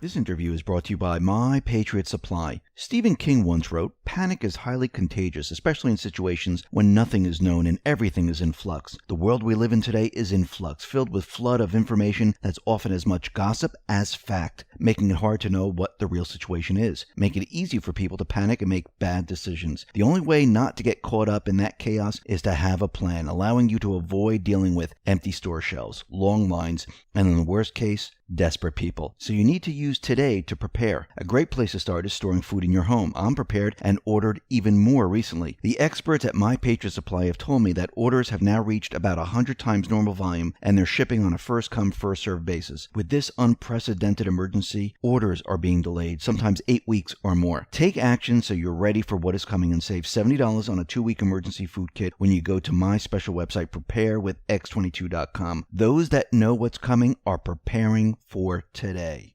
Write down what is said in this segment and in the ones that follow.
This interview is brought to you by My Patriot Supply. Stephen King once wrote, "Panic is highly contagious, especially in situations when nothing is known and everything is in flux. The world we live in today is in flux, filled with flood of information that's often as much gossip as fact, making it hard to know what the real situation is, making it easy for people to panic and make bad decisions. The only way not to get caught up in that chaos is to have a plan, allowing you to avoid dealing with empty store shelves, long lines, and in the worst case, desperate people. So you need to use today to prepare. A great place to start is storing food in your home. I'm prepared and ordered even more recently. The experts at My Patriot Supply have told me that orders have now reached about 100 times normal volume, and they're shipping on a first-come, first-served basis. With this unprecedented emergency, orders are being delayed, sometimes 8 weeks or more. Take action so you're ready for what is coming and save $70 on a 2-week emergency food kit when you go to my special website, preparewithx22.com. Those that know what's coming are preparing for today.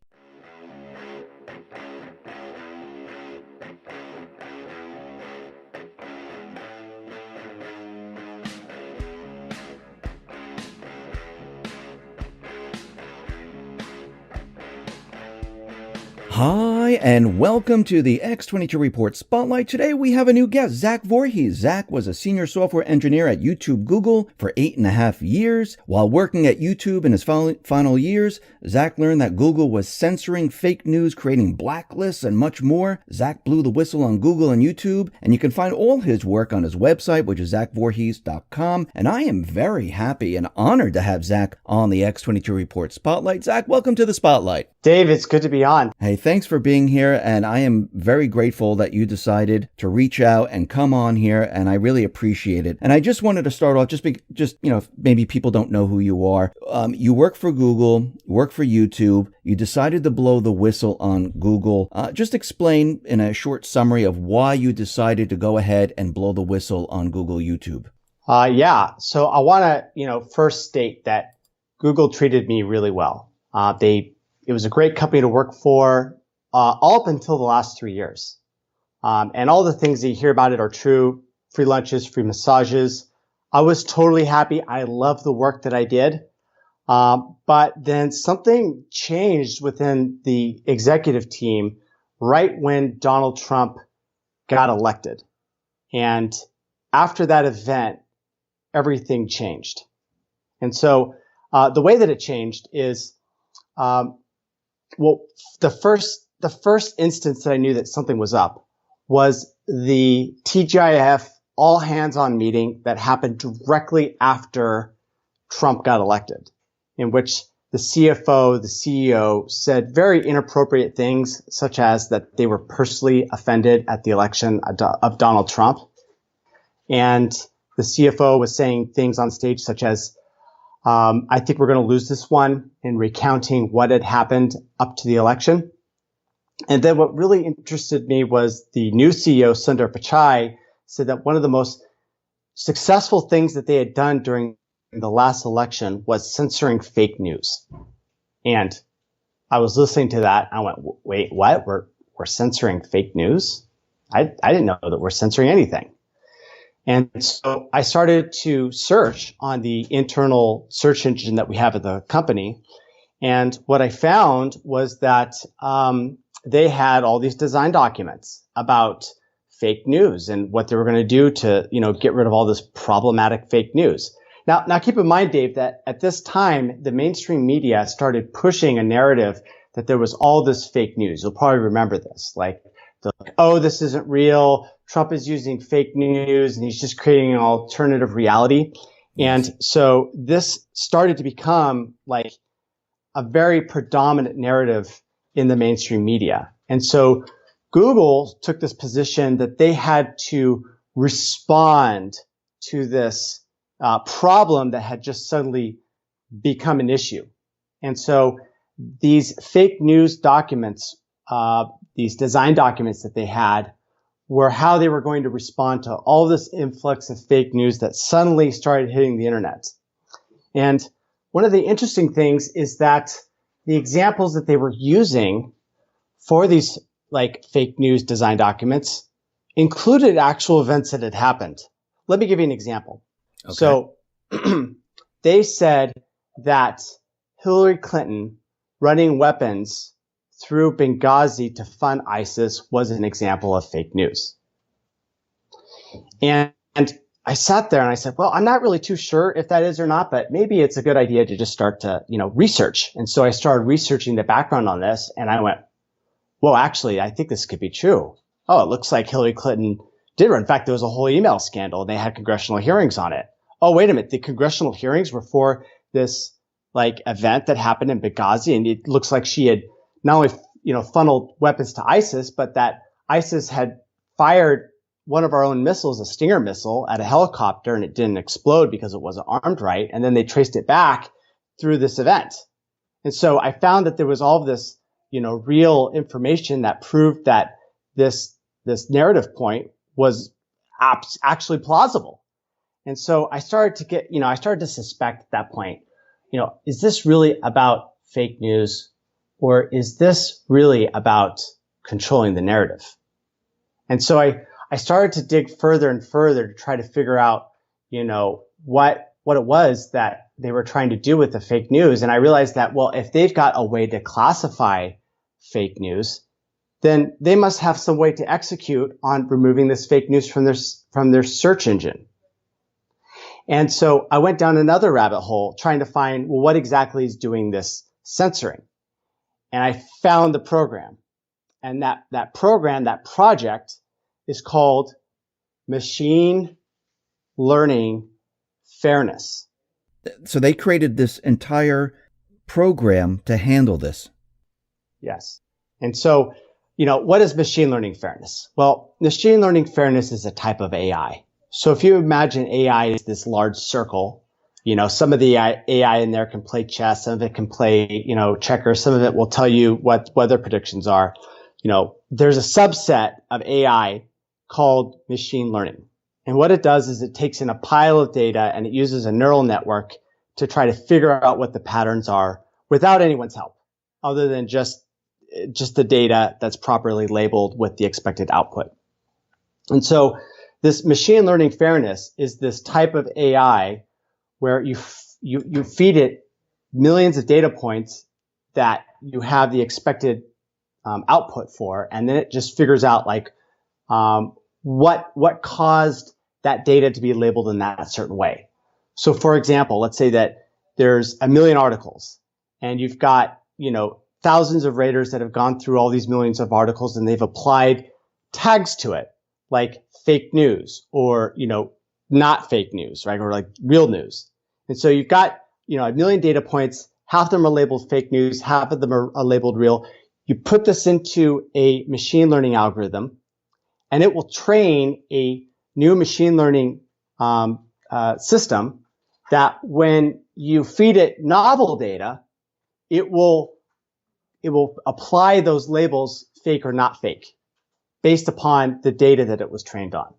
Hi, and welcome to the X22 Report Spotlight. Today we have a new guest, Zach Voorhees. Zach was a senior software engineer at YouTube Google for 8.5 years. While working at YouTube in his final years, Zach learned that Google was censoring fake news, creating blacklists, and much more. Zach blew the whistle on Google and YouTube, and you can find all his work on his website, which is zachvoorhees.com. And I am very happy and honored to have Zach on the X22 Report Spotlight. Zach, welcome to the Spotlight. Dave, it's good to be on. Hey, thanks for being here, and I am very grateful that you decided to reach out and come on here, and I really appreciate it. And I just wanted to start off, maybe people don't know who you are. You work for Google, work for YouTube. You decided to blow the whistle on Google. Just explain in a short summary of why you decided to go ahead and blow the whistle on Google YouTube. So I want to, first state that Google treated me really well. It was a great company to work for, all up until the last 3 years. And all the things that you hear about it are true. Free lunches, free massages. I was totally happy. I loved the work that I did. But then something changed within the executive team right when Donald Trump got elected. And after that event, everything changed. And so the way that it changed is, the first instance that I knew that something was up was the TGIF all hands on meeting that happened directly after Trump got elected, in which the CFO, the CEO said very inappropriate things, such as that they were personally offended at the election of Donald Trump. And the CFO was saying things on stage such as, I think we're going to lose this one, in recounting what had happened up to the election. And then what really interested me was the new CEO, Sundar Pichai, said that one of the most successful things that they had done during the last election was censoring fake news. And I was listening to that. I went, wait, what? We're censoring fake news? I didn't know that we're censoring anything. And so I started to search on the internal search engine that we have at the company. And what I found was that they had all these design documents about fake news and what they were going to do to, get rid of all this problematic fake news. Now keep in mind, Dave, that at this time, the mainstream media started pushing a narrative that there was all this fake news. You'll probably remember this, like, oh, this isn't real. Trump is using fake news and he's just creating an alternative reality. And so this started to become like a very predominant narrative in the mainstream media. And so Google took this position that they had to respond to this problem that had just suddenly become an issue. And so these fake news documents, these design documents that they had, were how they were going to respond to all this influx of fake news that suddenly started hitting the internet. And one of the interesting things is that the examples that they were using for these like fake news design documents included actual events that had happened. Let me give you an example. Okay. So they said that Hillary Clinton running weapons through Benghazi to fund ISIS was an example of fake news. And I sat there and I said, well, I'm not really too sure if that is or not, but maybe it's a good idea to just start to, research. And so I started researching the background on this, and I went, well, actually, I think this could be true. Oh, it looks like Hillary Clinton did. In fact, there was a whole email scandal, and they had congressional hearings on it. Oh, wait a minute. The congressional hearings were for this event that happened in Benghazi, and it looks like she had not only, funneled weapons to ISIS, but that ISIS had fired one of our own missiles, a Stinger missile, at a helicopter, and it didn't explode because it wasn't armed right. And then they traced it back through this event. And so I found that there was all of this, real information that proved that this narrative point was actually plausible. And so I started to get, I started to suspect at that point, is this really about fake news, or is this really about controlling the narrative? And so I started to dig further and further to try to figure out, what it was that they were trying to do with the fake news. And I realized that, well, if they've got a way to classify fake news, then they must have some way to execute on removing this fake news from their search engine. And so I went down another rabbit hole trying to find, well, what exactly is doing this censoring? And I found the program. And that program, that project, is called Machine Learning Fairness. So they created this entire program to handle this. Yes. And so, what is machine learning fairness? Well, machine learning fairness is a type of AI. So if you imagine AI is this large circle, some of the AI in there can play chess, some of it can play, checkers, some of it will tell you what weather predictions are. There's a subset of AI called machine learning. And what it does is it takes in a pile of data and it uses a neural network to try to figure out what the patterns are without anyone's help, other than just the data that's properly labeled with the expected output. And so this machine learning fairness is this type of AI where you feed it millions of data points that you have the expected output for, and then it just figures out what caused that data to be labeled in that certain way. So for example, let's say that there's 1 million articles and you've got, thousands of raters that have gone through all these millions of articles and they've applied tags to it, like fake news or, not fake news, right? Or like real news. And so you've got, 1 million data points, half of them are labeled fake news, half of them are labeled real. You put this into a machine learning algorithm and it will train a new machine learning system that when you feed it novel data, it will apply those labels fake or not fake based upon the data that it was trained on.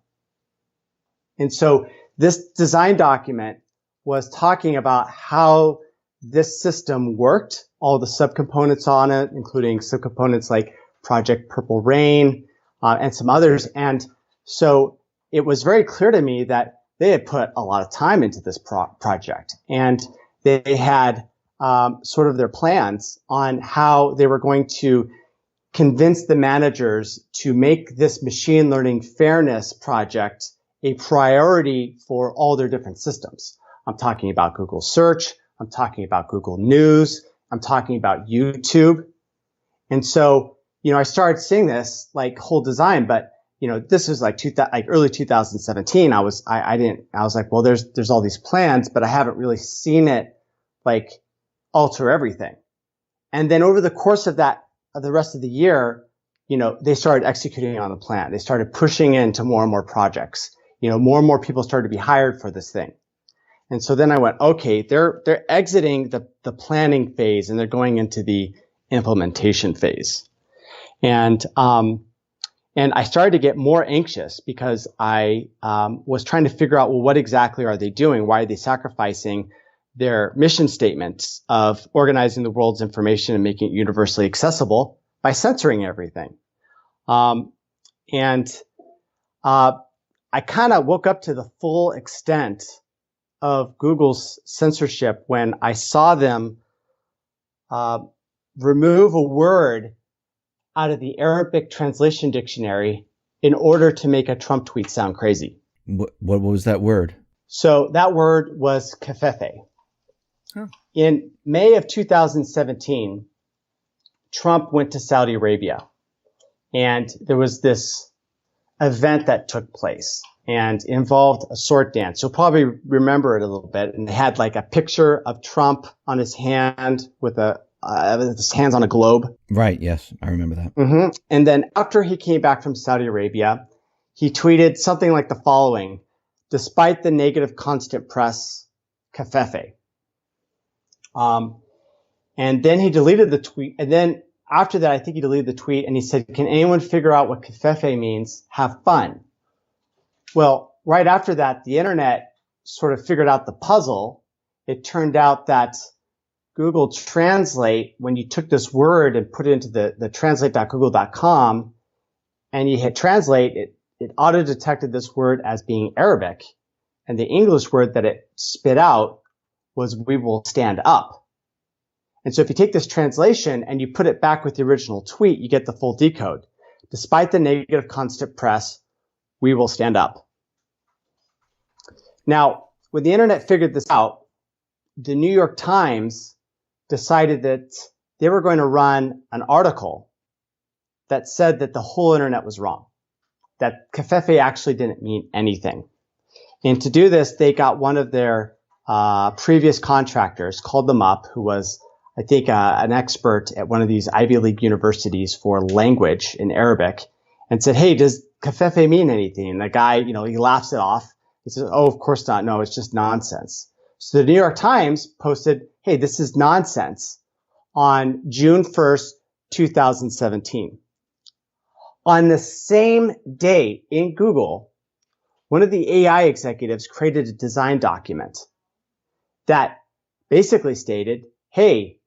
And so this design document was talking about how this system worked, all the subcomponents on it, including subcomponents like Project Purple Rain and some others. And so it was very clear to me that they had put a lot of time into this project, and they had sort of their plans on how they were going to convince the managers to make this machine learning fairness project a priority for all their different systems. I'm talking about Google Search. I'm talking about Google News. I'm talking about YouTube. And so, I started seeing this whole design, but this was early 2017. I was like, well, there's all these plans, but I haven't really seen it alter everything. And then over the course of the rest of the year, they started executing on the plan. They started pushing into more and more projects. More and more people started to be hired for this thing. And so then I went, okay, they're exiting the planning phase and they're going into the implementation phase. And I started to get more anxious because I was trying to figure out, well, what exactly are they doing? Why are they sacrificing their mission statements of organizing the world's information and making it universally accessible by censoring everything? I kind of woke up to the full extent of Google's censorship when I saw them remove a word out of the Arabic translation dictionary in order to make a Trump tweet sound crazy. What was that word? So that word was kafefe. Huh. In May of 2017, Trump went to Saudi Arabia, and there was this event that took place and involved a sword dance. You'll probably remember it a little bit. And it had like a picture of Trump on his hand with his hands on a globe. Right. Yes, I remember that. Mm-hmm. And then after he came back from Saudi Arabia, he tweeted something like the following: "Despite the negative constant press, kafefe." And then he deleted the tweet. And then after that, I think he deleted the tweet and he said, "Can anyone figure out what kafefe means? Have fun." Well, right after that, the internet sort of figured out the puzzle. It turned out that Google Translate, when you took this word and put it into the translate.google.com and you hit translate, it auto-detected this word as being Arabic. And the English word that it spit out was "we will stand up." And so if you take this translation and you put it back with the original tweet, you get the full decode. "Despite the negative constant press, we will stand up." Now, when the internet figured this out, the New York Times decided that they were going to run an article that said that the whole internet was wrong, that kafefe actually didn't mean anything. And to do this, they got one of their previous contractors, called them up, who was, I think, an expert at one of these Ivy League universities for language in Arabic, and said, "Hey, does kafefe mean anything?" And the guy, he laughs it off. He says, "Oh, of course not. No, it's just nonsense." So the New York Times posted, "Hey, this is nonsense," on June 1st, 2017. On the same day in Google, one of the AI executives created a design document that basically stated, "Hey,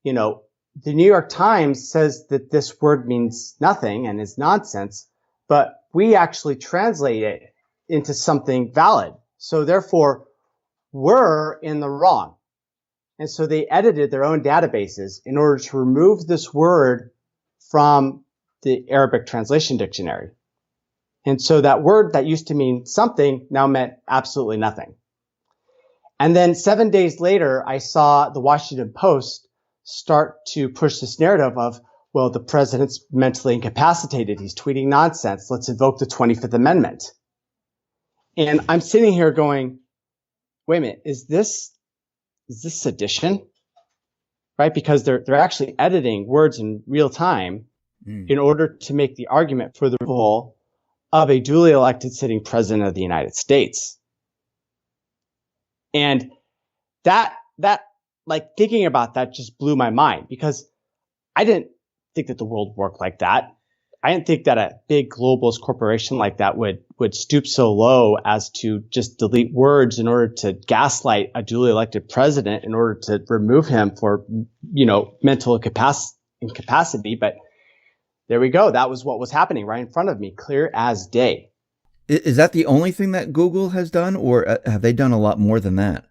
the New York Times says that this word means nothing and is nonsense, but we actually translate it into something valid. So therefore, we're in the wrong." And so they edited their own databases in order to remove this word from the Arabic translation dictionary. And so that word that used to mean something now meant absolutely nothing. And then 7 days later, I saw the Washington Post start to push this narrative of, well, the president's mentally incapacitated. He's tweeting nonsense. Let's invoke the 25th Amendment. And I'm sitting here going, wait a minute, is this sedition? Right? Because they're actually editing words in real time in order to make the argument for the rule of a duly elected sitting president of the United States. And that like thinking about that just blew my mind, because I didn't think that the world worked like that. I didn't think that a big globalist corporation like that would stoop so low as to just delete words in order to gaslight a duly elected president in order to remove him for, mental incapacity. But there we go. That was what was happening right in front of me, clear as day. Is that the only thing that Google has done, or have they done a lot more than that?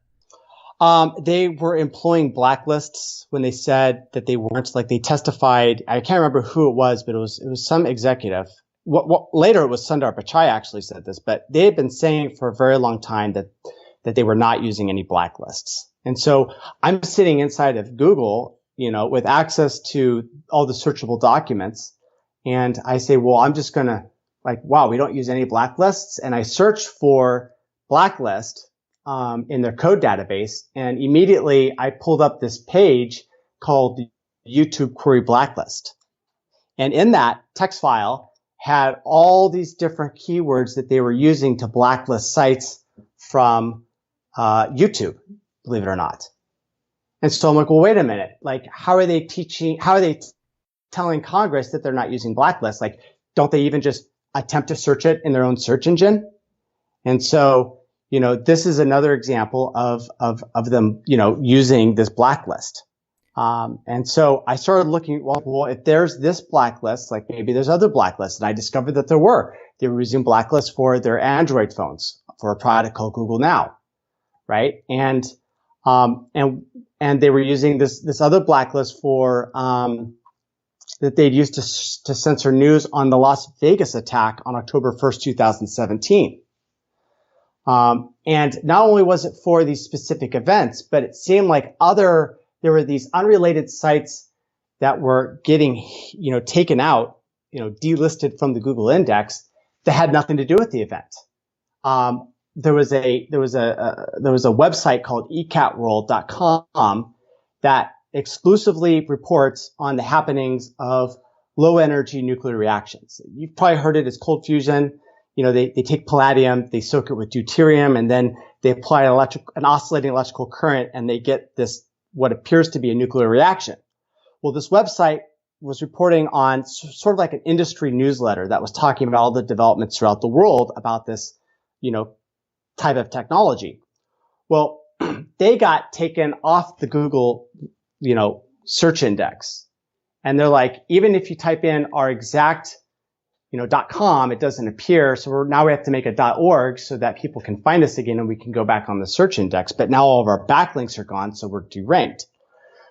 They were employing blacklists when they said that they weren't. Like, they testified. I can't remember who it was, but it was some executive. Later it was Sundar Pichai actually said this, but they had been saying for a very long time that they were not using any blacklists. And so I'm sitting inside of Google, with access to all the searchable documents, and I say, well, I'm just gonna wow, we don't use any blacklists, and I search for blacklist in their code database, and immediately I pulled up this page called the YouTube query blacklist. And in that text file had all these different keywords that they were using to blacklist sites from YouTube, believe it or not. And so I'm like, well, wait a minute. How are they telling Congress that they're not using blacklists? Don't they even just attempt to search it in their own search engine? And so, this is another example of them, using this blacklist. And so I started looking, well, if there's this blacklist, maybe there's other blacklists. And I discovered that there were. They were using blacklists for their Android phones for a product called Google Now, right? And they were using this other blacklist for that they'd used to censor news on the Las Vegas attack on October 1st, 2017. And not only was it for these specific events, but it seemed like there were these unrelated sites that were getting, taken out, delisted from the Google index that had nothing to do with the event. There was a website called ecatworld.com that exclusively reports on the happenings of low energy nuclear reactions. You've probably heard it as cold fusion. They take palladium, they soak it with deuterium, and then they apply an oscillating electrical current, and they get this, what appears to be a nuclear reaction. Well, this website was reporting on sort of like an industry newsletter that was talking about all the developments throughout the world about this, type of technology. Well, they got taken off the Google, search index. And they're like, even if you type in our exact, .com, it doesn't appear. So now we have to make a .org so that people can find us again and we can go back on the search index. But now all of our backlinks are gone, so we're deranked.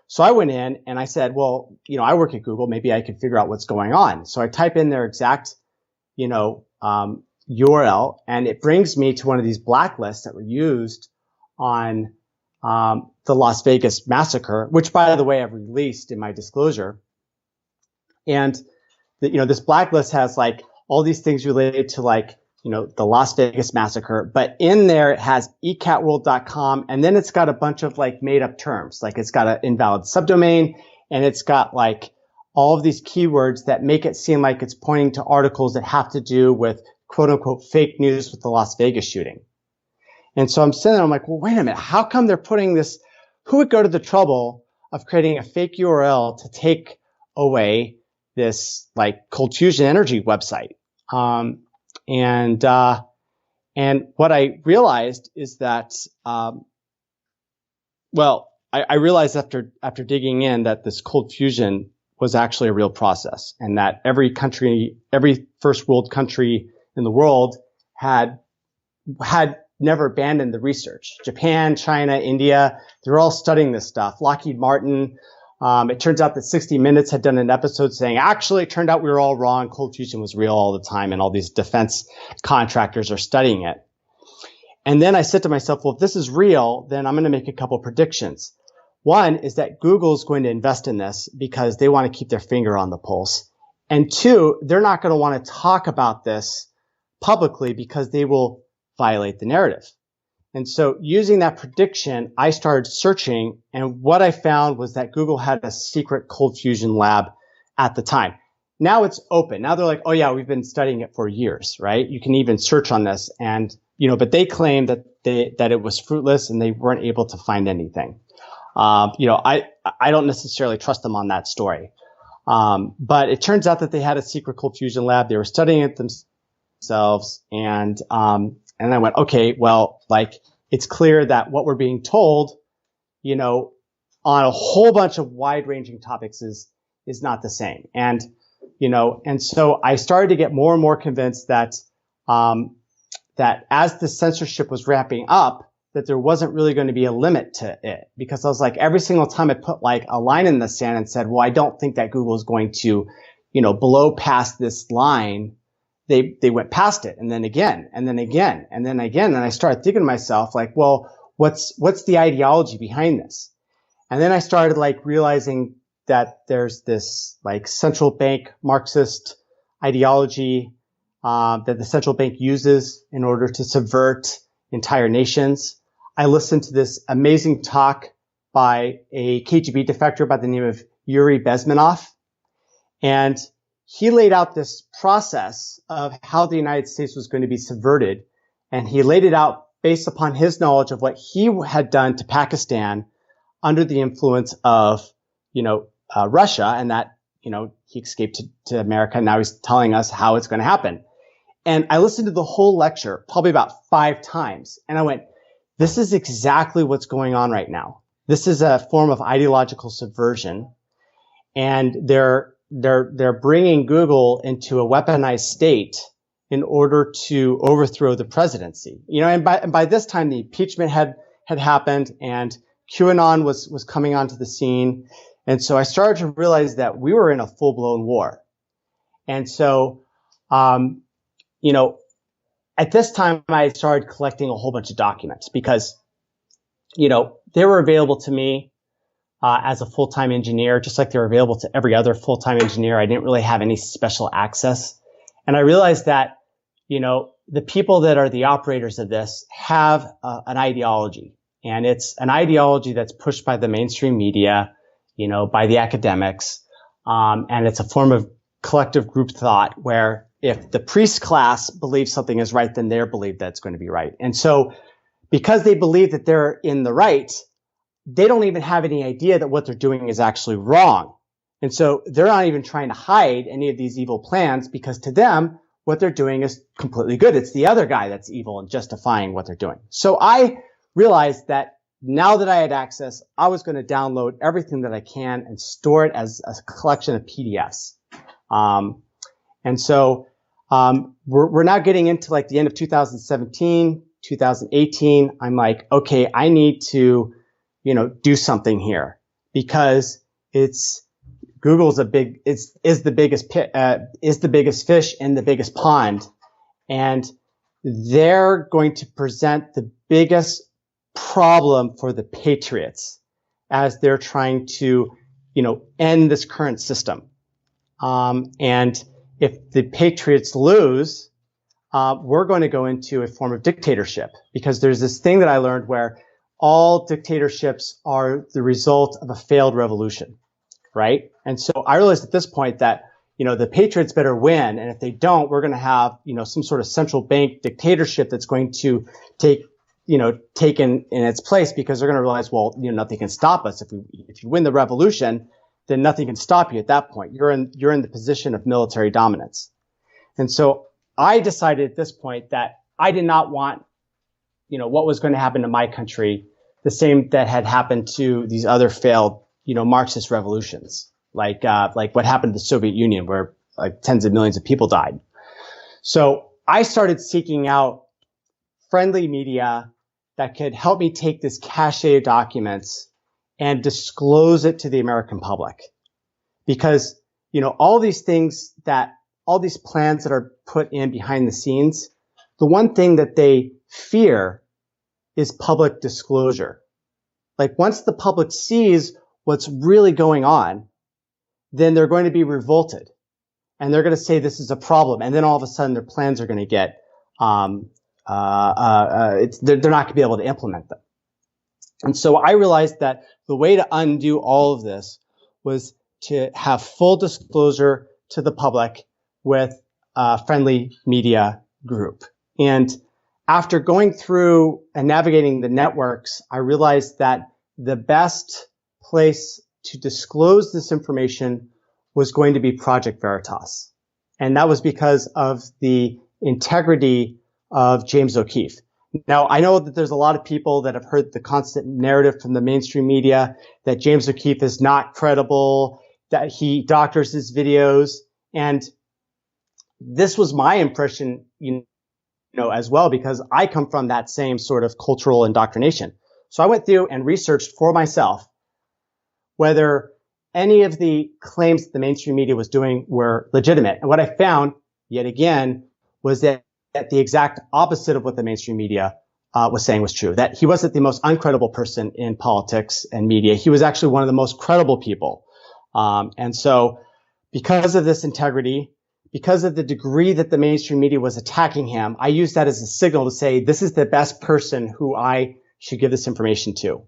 So I went in and I said, well, I work at Google. Maybe I can figure out what's going on. So I type in their exact, URL, and it brings me to one of these blacklists that were used on the Las Vegas massacre, which, by the way, I've released in my disclosure. And this blacklist has like all these things related to the Las Vegas massacre, but in there it has ecatworld.com, and then it's got a bunch of made up terms. Like it's got an invalid subdomain, and it's got all of these keywords that make it seem like it's pointing to articles that have to do with quote unquote fake news with the Las Vegas shooting. And so I'm sitting there, I'm like, well, wait a minute, how come they're putting this? Who would go to the trouble of creating a fake URL to take away this cold fusion energy website? And what I realized is that, I realized after digging in that this cold fusion was actually a real process, and that every first world country in the world had never abandoned the research. Japan, China, India, they're all studying this stuff. Lockheed Martin. It turns out that 60 Minutes had done an episode saying, actually, it turned out we were all wrong. Cold fusion was real all the time, and all these defense contractors are studying it. And then I said to myself, well, if this is real, then I'm going to make a couple predictions. One is that Google is going to invest in this because they want to keep their finger on the pulse. And two, they're not going to want to talk about this publicly because they will violate the narrative. And so using that prediction, I started searching, and what I found was that Google had a secret cold fusion lab at the time. Now it's open. Now they're like, oh yeah, we've been studying it for years, right? You can even search on this, and but they claimed that it was fruitless and they weren't able to find anything. I don't necessarily trust them on that story. But it turns out that they had a secret cold fusion lab. They were studying it themselves, and I went, okay, well, it's clear that what we're being told, on a whole bunch of wide-ranging topics is not the same. And so I started to get more and more convinced that as the censorship was ramping up, that there wasn't really going to be a limit to it, because I was like, every single time I put a line in the sand and said, well, I don't think that Google is going to, blow past this line. They went past it, and then again, and then again, and then again. And I started thinking to myself, well, what's the ideology behind this? And then I started realizing that there's this central bank Marxist ideology, that the central bank uses in order to subvert entire nations. I listened to this amazing talk by a KGB defector by the name of Yuri Bezmenov, and he laid out this process of how the United States was going to be subverted, and he laid it out based upon his knowledge of what he had done to Pakistan under the influence of, Russia, and that, he escaped to America. Now he's telling us how it's going to happen. And I listened to the whole lecture probably about 5 times, and I went, this is exactly what's going on right now. This is a form of ideological subversion, and they're bringing Google into a weaponized state in order to overthrow the presidency. And by this time the impeachment had happened, and QAnon was coming onto the scene. And so I started to realize that we were in a full-blown war. And so, you know, at this time, I started collecting a whole bunch of documents because, you know, they were available to me as a full-time engineer, just like they were available to every other full-time engineer. I didn't really have any special access. And I realized that, you know, the people that are the operators of this have an ideology. And it's an ideology that's pushed by the mainstream media, you know, by the academics. And it's a form of collective group thought where if the priest class believes something is right, then they believe that it's going to be right. And so because they believe that they're in the right, they don't even have any idea that what they're doing is actually wrong. And so they're not even trying to hide any of these evil plans because to them, what they're doing is completely good. It's the other guy that's evil and justifying what they're doing. So I realized that now that I had access, I was going to download everything that I can and store it as a collection of PDFs. And so we're now getting into like the end of 2017, 2018. I'm like, okay, I need to, you know, do something here because Google's is the biggest fish in the biggest pond, and they're going to present the biggest problem for the Patriots as they're trying to, you know, end this current system. And if the Patriots lose, we're going to go into a form of dictatorship because there's this thing that I learned where all dictatorships are the result of a failed revolution, right? And so I realized at this point that, you know, the Patriots better win. And if they don't, we're going to have, you know, some sort of central bank dictatorship that's going to take in its place because they're going to realize, well, you know, nothing can stop us. If you win the revolution, then nothing can stop you at that point. You're in the position of military dominance. And so I decided at this point that I did not want, you know, what was going to happen to my country, the same that had happened to these other failed, you know, Marxist revolutions, like what happened to the Soviet Union, where like tens of millions of people died. So I started seeking out friendly media that could help me take this cache of documents and disclose it to the American public. Because, you know, all these plans that are put in behind the scenes, the one thing that they fear is public disclosure. Like once the public sees what's really going on, then they're going to be revolted and they're going to say this is a problem. And then all of a sudden their plans are going to get, they're not going to be able to implement them. And so I realized that the way to undo all of this was to have full disclosure to the public with a friendly media group. And after going through and navigating the networks, I realized that the best place to disclose this information was going to be Project Veritas. And that was because of the integrity of James O'Keefe. Now, I know that there's a lot of people that have heard the constant narrative from the mainstream media that James O'Keefe is not credible, that he doctors his videos. And this was my impression, you know, as well, because I come from that same sort of cultural indoctrination. So I went through and researched for myself whether any of the claims that the mainstream media was doing were legitimate. And what I found, yet again, was that the exact opposite of what the mainstream media was saying was true, that he wasn't the most uncredible person in politics and media. He was actually one of the most credible people. And so because of this integrity, because of the degree that the mainstream media was attacking him, I used that as a signal to say, this is the best person who I should give this information to.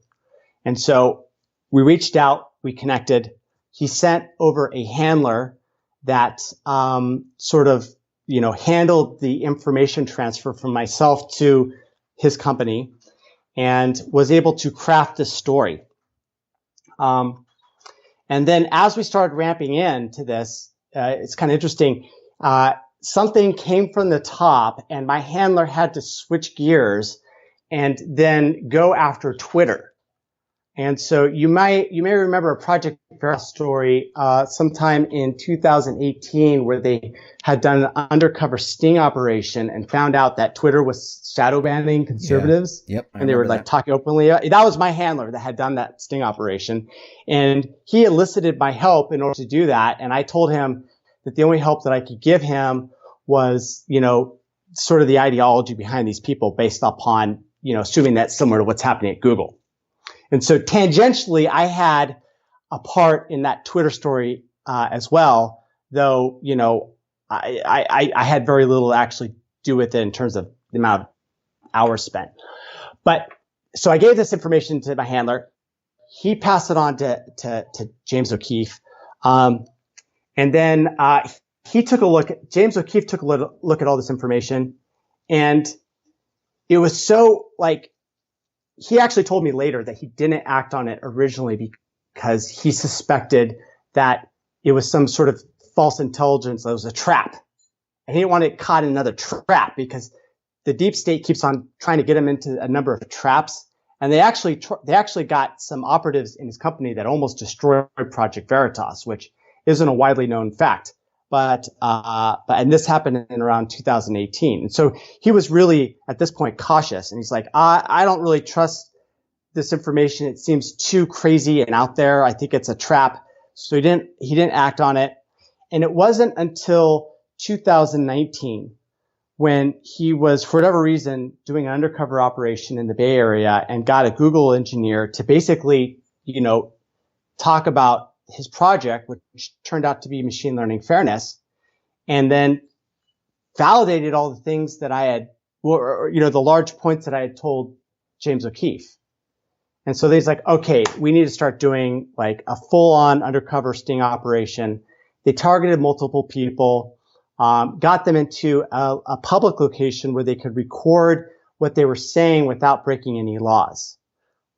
And so we reached out, we connected. He sent over a handler that sort of, you know, handled the information transfer from myself to his company and was able to craft this story. And then as we started ramping into this, it's kind of interesting. Something came from the top and my handler had to switch gears and then go after Twitter. And so you may remember a Project Veritas story sometime in 2018 where they had done an undercover sting operation and found out that Twitter was shadow banning conservatives. Yeah. Yep, and they were like talking openly. That was my handler that had done that sting operation, and he enlisted my help in order to do that. And I told him that the only help that I could give him was, sort of the ideology behind these people based upon, assuming that's similar to what's happening at Google. And so tangentially, I had a part in that Twitter story as well, though, I had very little to actually do with it in terms of the amount of hours spent. But so I gave this information to my handler. He passed it on to James O'Keefe. And then James O'Keefe took a look at all this information, and it was so he actually told me later that he didn't act on it originally because he suspected that it was some sort of false intelligence. That was a trap. And he didn't want to get caught in another trap because the deep state keeps on trying to get him into a number of traps. And they actually got some operatives in his company that almost destroyed Project Veritas, which isn't a widely known fact. And this happened in around 2018. And so he was really at this point cautious, and he's like, I don't really trust this information. It seems too crazy and out there. I think it's a trap. So he didn't act on it. And it wasn't until 2019 when he was, for whatever reason, doing an undercover operation in the Bay Area and got a Google engineer to basically, talk about his project, which turned out to be machine learning fairness, and then validated all the things that I had, the large points that I had told James O'Keefe. And so he's like, okay, we need to start doing like a full-on undercover sting operation. They targeted multiple people, got them into a public location where they could record what they were saying without breaking any laws.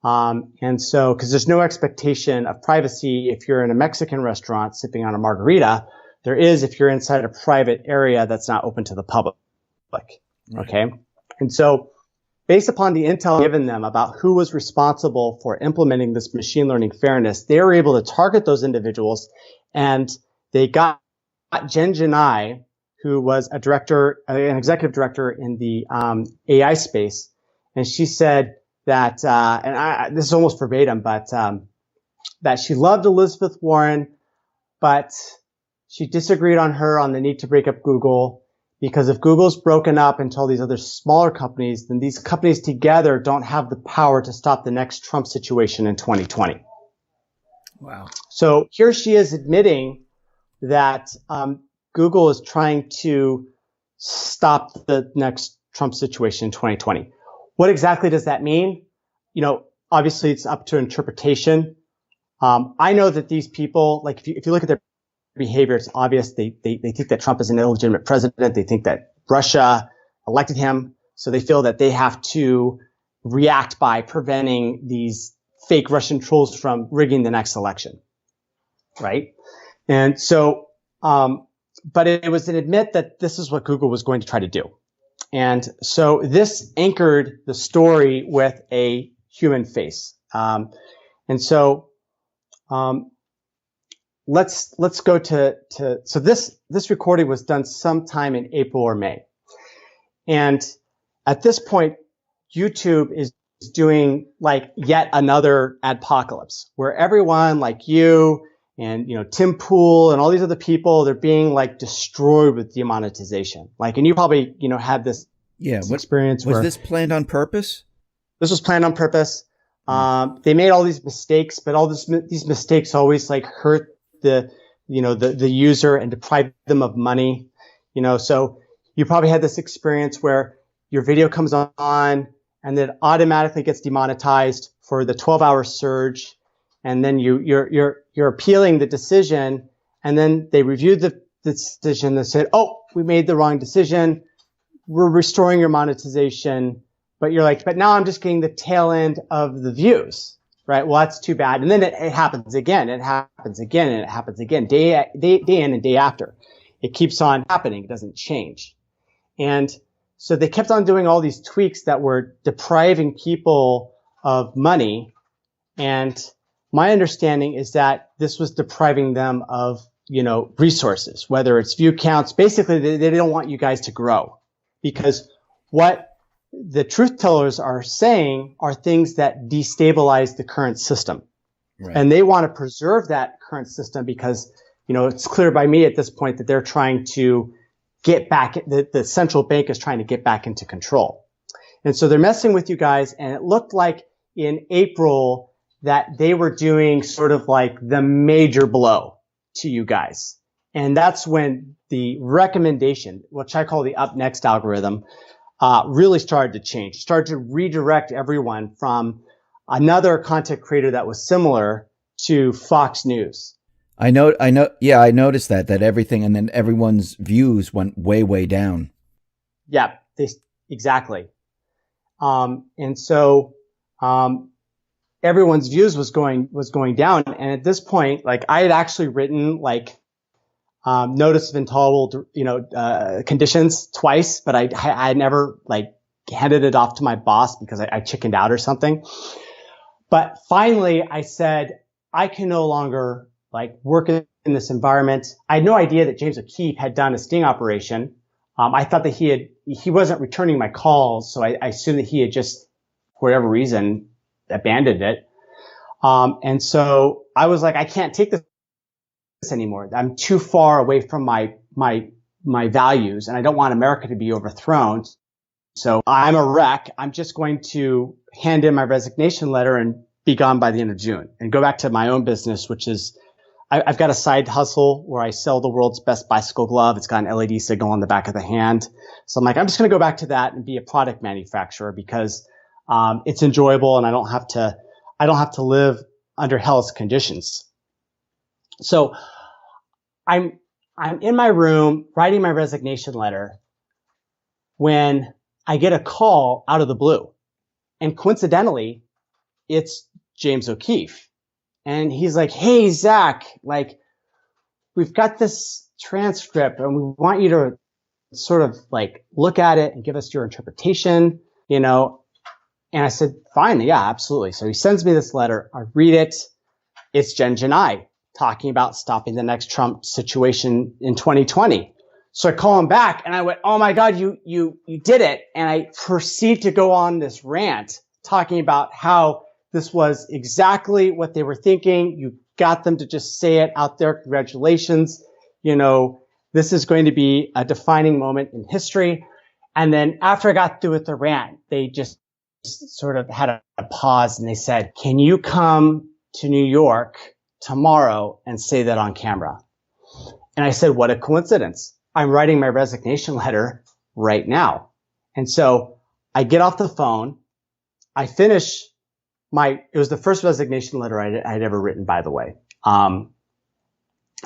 And so, because there's no expectation of privacy if you're in a Mexican restaurant sipping on a margarita, there is if you're inside a private area that's not open to the public. Okay. And so, based upon the intel given them about who was responsible for implementing this machine learning fairness, they were able to target those individuals, and they got Jen Janai, who was an executive director in the AI space, and she said that, this is almost verbatim, but that she loved Elizabeth Warren, but she disagreed on the need to break up Google, because if Google's broken up into all these other smaller companies, then these companies together don't have the power to stop the next Trump situation in 2020. Wow. So here she is admitting that Google is trying to stop the next Trump situation in 2020. What exactly does that mean? Obviously it's up to interpretation. I know that these people, like if you look at their behavior, it's obvious they think that Trump is an illegitimate president. They think that Russia elected him, so they feel that they have to react by preventing these fake Russian trolls from rigging the next election, right? And so, but it was an admit that this is what Google was going to try to do. And so this anchored the story with a human face. And so, let's go so this recording was done sometime in April or May. And at this point, YouTube is doing like yet another adpocalypse where everyone like you and, Tim Pool and all these other people, they're being like destroyed with demonetization. And you probably, had this experience. Was this planned on purpose? This was planned on purpose. They made all these mistakes, but these mistakes always hurt the user and deprive them of money. So you probably had this experience where your video comes on and then automatically gets demonetized for the 12-hour surge. And then you're appealing the decision, and then they reviewed the decision. They said, "Oh, we made the wrong decision. We're restoring your monetization." But you're like, "But now I'm just getting the tail end of the views, right?" Well, that's too bad. And then it happens again. It happens again, and it happens again, day in and day after. It keeps on happening. It doesn't change. And so they kept on doing all these tweaks that were depriving people of money. And my understanding is that this was depriving them of, resources, whether it's view counts. Basically, they don't want you guys to grow, because what the truth tellers are saying are things that destabilize the current system. Right. And they want to preserve that current system because, it's clear by me at this point that they're trying to get back, the central bank is trying to get back into control. And so they're messing with you guys. And it looked like in April that they were doing sort of like the major blow to you guys. And that's when the recommendation, which I call the up next algorithm, really started to change, started to redirect everyone from another content creator that was similar to Fox News. I know. Yeah, I noticed that everything, and then everyone's views went way, way down. Yeah, exactly. And so, everyone's views was going down. And at this point, like I had actually written notice of intolerable, conditions twice, but I never handed it off to my boss because I chickened out or something. But finally I said, I can no longer work in this environment. I had no idea that James O'Keefe had done a sting operation. I thought that he wasn't returning my calls. So I assumed that he had just, for whatever reason, abandoned it. And so I was like, I can't take this anymore. I'm too far away from my values, and I don't want America to be overthrown. So I'm a wreck. I'm just going to hand in my resignation letter and be gone by the end of June and go back to my own business, which is I've got a side hustle where I sell the world's best bicycle glove. It's got an LED signal on the back of the hand. So I'm like, I'm just going to go back to that and be a product manufacturer because it's enjoyable and I don't have to live under hell's conditions. So I'm in my room writing my resignation letter when I get a call out of the blue. And coincidentally, it's James O'Keefe. And he's like, hey, Zach, we've got this transcript and we want you to sort of look at it and give us your interpretation, And I said, fine. Yeah, absolutely. So he sends me this letter. I read it. It's Jen Janai talking about stopping the next Trump situation in 2020. So I call him back and I went, oh my God, you did it. And I proceed to go on this rant talking about how this was exactly what they were thinking. You got them to just say it out there. Congratulations. This is going to be a defining moment in history. And then after I got through with the rant, they just sort of had a pause and they said, can you come to New York tomorrow and say that on camera? And I said, what a coincidence. I'm writing my resignation letter right now. And so I get off the phone. I finish it was the first resignation letter I had ever written, by the way. And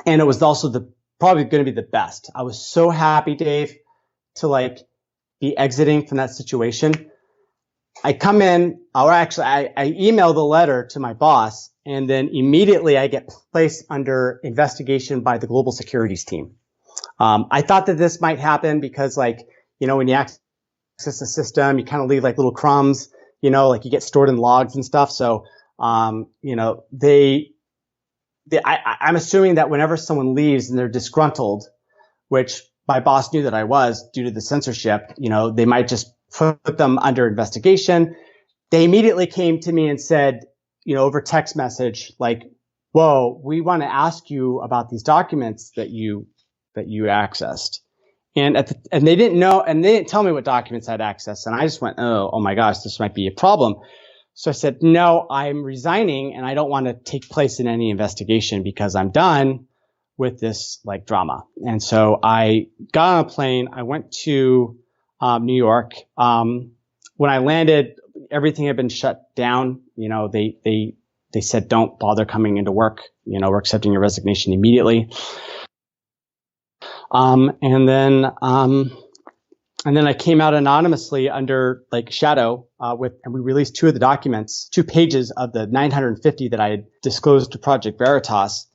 it was also probably going to be the best. I was so happy, Dave, to be exiting from that situation. I come in, or actually I email the letter to my boss, and then immediately I get placed under investigation by the global securities team. I thought that this might happen because when you access the system, you kind of leave little crumbs, you get stored in logs and stuff. So, I'm assuming that whenever someone leaves and they're disgruntled, which my boss knew that I was due to the censorship, they might just put them under investigation. They immediately came to me and said, over text message, whoa, we want to ask you about these documents that you accessed. And they didn't know, and they didn't tell me what documents I'd accessed. And I just went, oh my gosh, this might be a problem. So I said, no, I'm resigning and I don't want to take place in any investigation because I'm done with this drama. And so I got on a plane. I went to New York. When I landed, everything had been shut down. They said, don't bother coming into work. We're accepting your resignation immediately. And then I came out anonymously under shadow, and we released two pages of the 950 that I had disclosed to Project Veritas.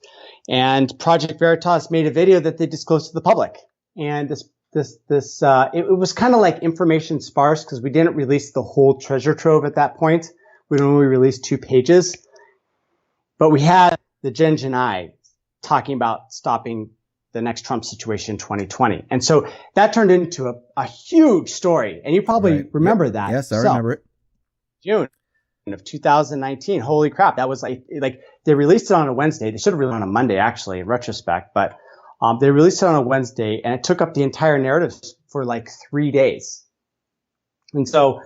And Project Veritas made a video that they disclosed to the public. And it was kind of information sparse because we didn't release the whole treasure trove at that point. We only released 2 pages. But we had the Gen I talking about stopping the next Trump situation in 2020. And so that turned into a huge story. And you probably remember that. Yes, I remember it. June of 2019. Holy crap. That was like they released it on a Wednesday. They should have released it on a Monday, actually, in retrospect. But they released it on a Wednesday, and it took up the entire narrative for like 3 days. And so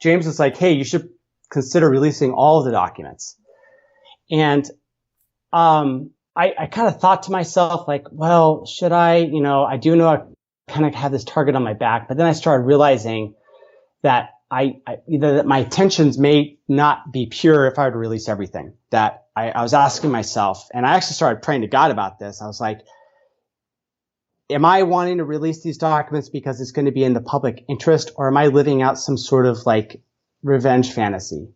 James was like, hey, you should consider releasing all of the documents. And I kind of thought to myself, like, well, should I? You know, I do know I kind of have this target on my back, but then I started realizing that that my intentions may not be pure if I were to release everything. That I was asking myself, and I actually started praying to God about this. I was like, am I wanting to release these documents because it's going to be in the public interest, or am I living out some sort of like revenge fantasy?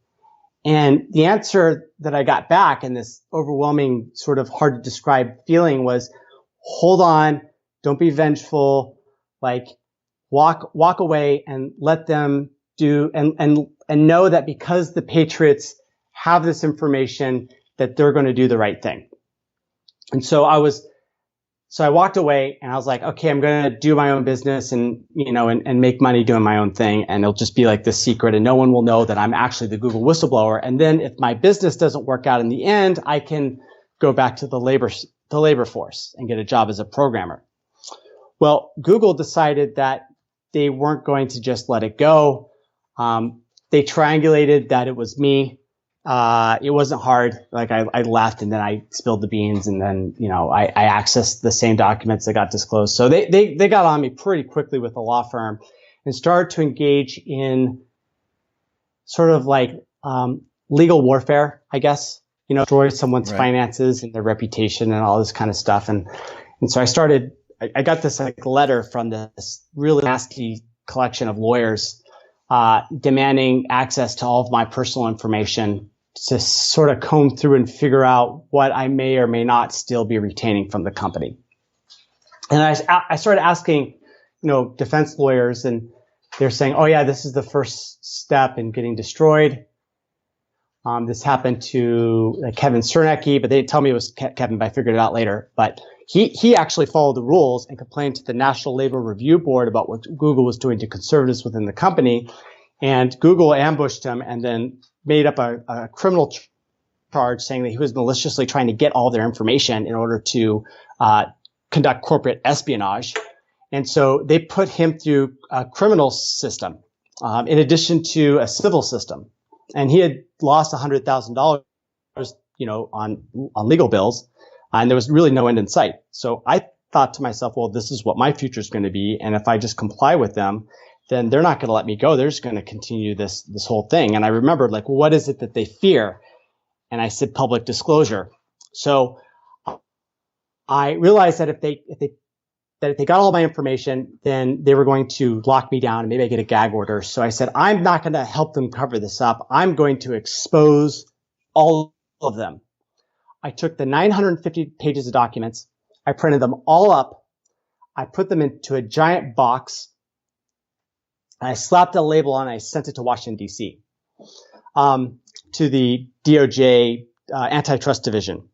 And the answer that I got back in this overwhelming, sort of hard to describe feeling was, hold on, don't be vengeful, like walk away and let them do, and know that because the Patriots have this information, that they're going to do the right thing. And so I walked away, and I was like, okay, I'm going to do my own business and, you know, and make money doing my own thing. And it'll just be like this secret, and no one will know that I'm actually the Google whistleblower. And then if my business doesn't work out in the end, I can go back to the labor force and get a job as a programmer. Well, Google decided that they weren't going to just let it go. They triangulated that it was me. It wasn't hard. Like I left, and then I spilled the beans, and then, you know, I accessed the same documents that got disclosed. So they got on me pretty quickly with the law firm and started to engage in sort of like, legal warfare, I guess, you know, destroy someone's finances and their reputation and all this kind of stuff. And so I got this like letter from this really nasty collection of lawyers, demanding access to all of my personal information to sort of comb through and figure out what I may or may not still be retaining from the company. And I started asking, you know, defense lawyers, and they're saying, oh yeah, this is the first step in getting destroyed. This happened to Kevin Cernecki, but they didn't tell me it was Kevin, but I figured it out later. But he actually followed the rules and complained to the National Labor Review Board about what Google was doing to conservatives within the company. And Google ambushed him and then made up a criminal charge saying that he was maliciously trying to get all their information in order to conduct corporate espionage. And so they put him through a criminal system, in addition to a civil system. And he had lost $100,000, you know, on legal bills, and there was really no end in sight. So I thought to myself, well, this is what my future is going to be, and if I just comply with them, then they're not going to let me go. They're just going to continue this whole thing. And I remembered, like, well, what is it that they fear? And I said public disclosure. So I realized that if they got all my information, then they were going to lock me down and maybe I get a gag order. So I said, I'm not going to help them cover this up. I'm going to expose all of them. I took the 950 pages of documents. I printed them all up. I put them into a giant box. I slapped a label on it. I sent it to Washington, D.C., to the DOJ antitrust division.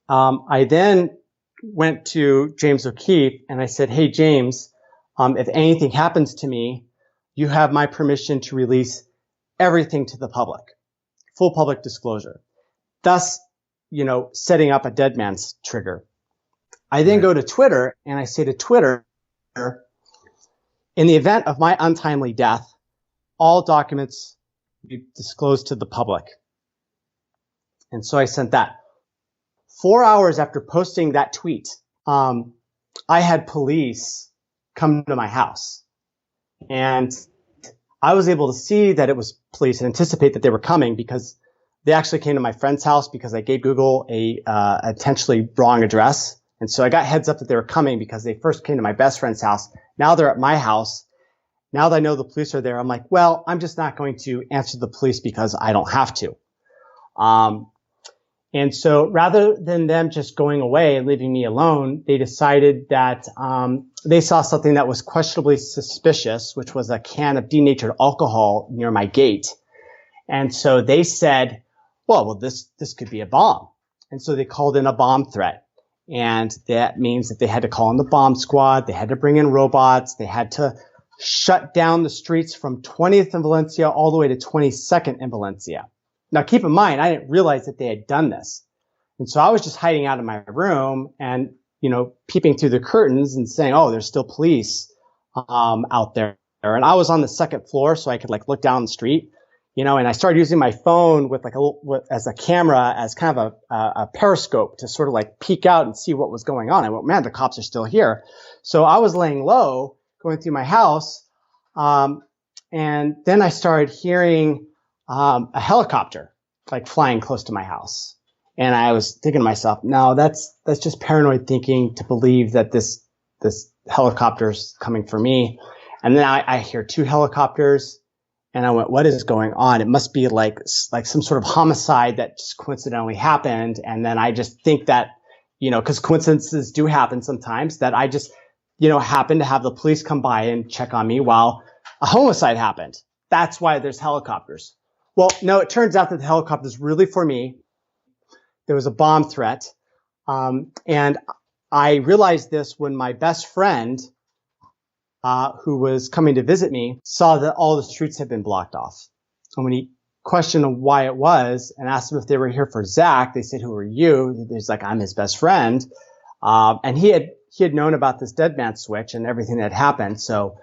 I then went to James O'Keefe and I said, hey, James, if anything happens to me, you have my permission to release everything to the public, full public disclosure, thus, you know, setting up a dead man's trigger. I then go to Twitter and I say to Twitter, in the event of my untimely death, all documents be disclosed to the public. And so I sent that. 4 hours after posting that tweet, I had police come to my house, and I was able to see that it was police and anticipate that they were coming because they actually came to my friend's house because I gave Google a intentionally wrong address. And so I got heads up that they were coming because they first came to my best friend's house. Now they're at my house. Now that I know the police are there, I'm like, well, I'm just not going to answer the police because I don't have to. And so rather than them just going away and leaving me alone, they decided that they saw something that was questionably suspicious, which was a can of denatured alcohol near my gate. And so they said, well, this could be a bomb. And so they called in a bomb threat. And that means that they had to call in the bomb squad. They had to bring in robots. They had to shut down the streets from 20th in Valencia all the way to 22nd in Valencia. Now, keep in mind, I didn't realize that they had done this. And so I was just hiding out in my room and, peeping through the curtains and saying, oh, there's still police out there. And I was on the second floor, so I could look down the street, and I started using my phone with as a camera, as kind of a periscope to sort of peek out and see what was going on. I went, man, the cops are still here. So I was laying low, going through my house. And then I started hearing a helicopter flying close to my house. And I was thinking to myself, no, that's just paranoid thinking to believe that this helicopter's coming for me. And then I hear two helicopters, and I went, what is going on? It must be like some sort of homicide that just coincidentally happened. And then I just think that, because coincidences do happen sometimes, that I just, happened to have the police come by and check on me while a homicide happened. That's why there's helicopters. Well, no, it turns out that the helicopter's really for me. There was a bomb threat. And I realized this when my best friend, who was coming to visit me, saw that all the streets had been blocked off. And when he questioned why it was and asked them if they were here for Zach, they said, who are you? He's like, I'm his best friend. And he had known about this dead man switch and everything that happened. So,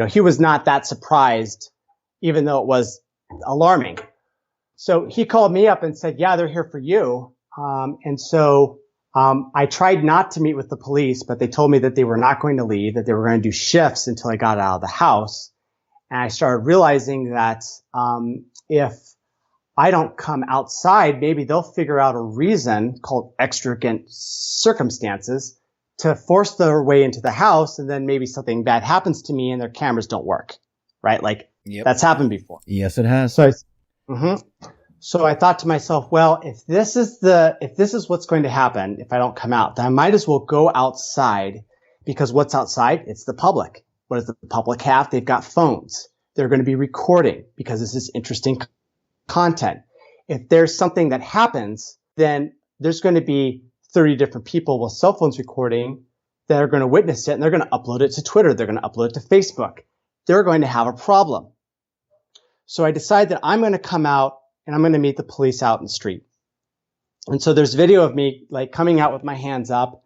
he was not that surprised, even though it was alarming. So he called me up and said, yeah, they're here for you. And so I tried not to meet with the police, but they told me that they were not going to leave, that they were going to do shifts until I got out of the house. And I started realizing that if I don't come outside, maybe they'll figure out a reason called extravagant circumstances to force their way into the house. And then maybe something bad happens to me and their cameras don't work, right? Yep. That's happened before. Yes, it has. So I thought to myself, well, if this is what's going to happen if I don't come out, then I might as well go outside, because what's outside? It's the public. What does the public have? They've got phones. They're going to be recording because this is interesting content. If there's something that happens, then there's going to be 30 different people with cell phones recording that are going to witness it, and they're going to upload it to Twitter. They're going to upload it to Facebook. They're going to have a problem. So I decided that I'm going to come out and I'm going to meet the police out in the street. And so there's video of me coming out with my hands up.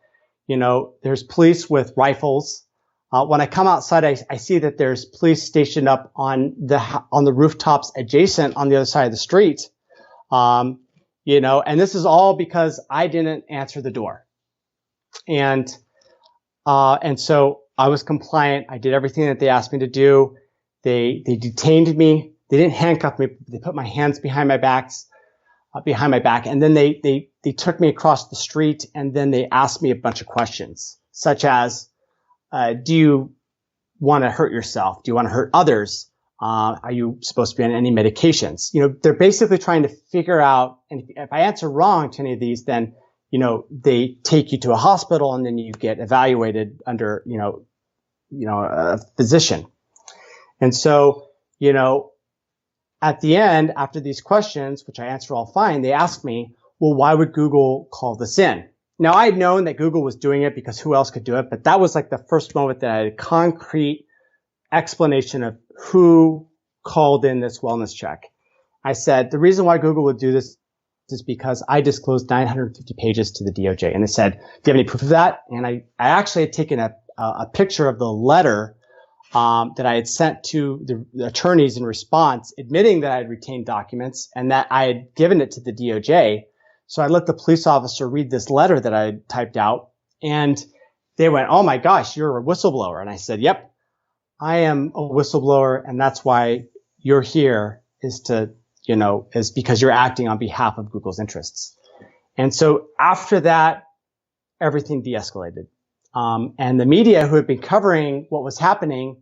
There's police with rifles. When I come outside, I see that there's police stationed up on the rooftops adjacent on the other side of the street. And this is all because I didn't answer the door. And so I was compliant. I did everything that they asked me to do. They detained me. They didn't handcuff me. They put my hands behind my back, and then they took me across the street, and then they asked me a bunch of questions, such as, do you want to hurt yourself? Do you want to hurt others? Are you supposed to be on any medications? They're basically trying to figure out, and if I answer wrong to any of these, then, they take you to a hospital, and then you get evaluated under, a physician. And so, at the end, after these questions, which I answered all fine, they asked me, well, why would Google call this in? Now, I had known that Google was doing it because who else could do it? But that was the first moment that I had a concrete explanation of who called in this wellness check. I said, the reason why Google would do this is because I disclosed 950 pages to the DOJ. And they said, do you have any proof of that? And I actually had taken a picture of the letter that I had sent to the attorneys in response, admitting that I had retained documents and that I had given it to the DOJ. So I let the police officer read this letter that I had typed out, and they went, oh my gosh, you're a whistleblower. And I said, yep, I am a whistleblower, and that's why you're here is because you're acting on behalf of Google's interests. And so after that, everything de-escalated. And the media who had been covering what was happening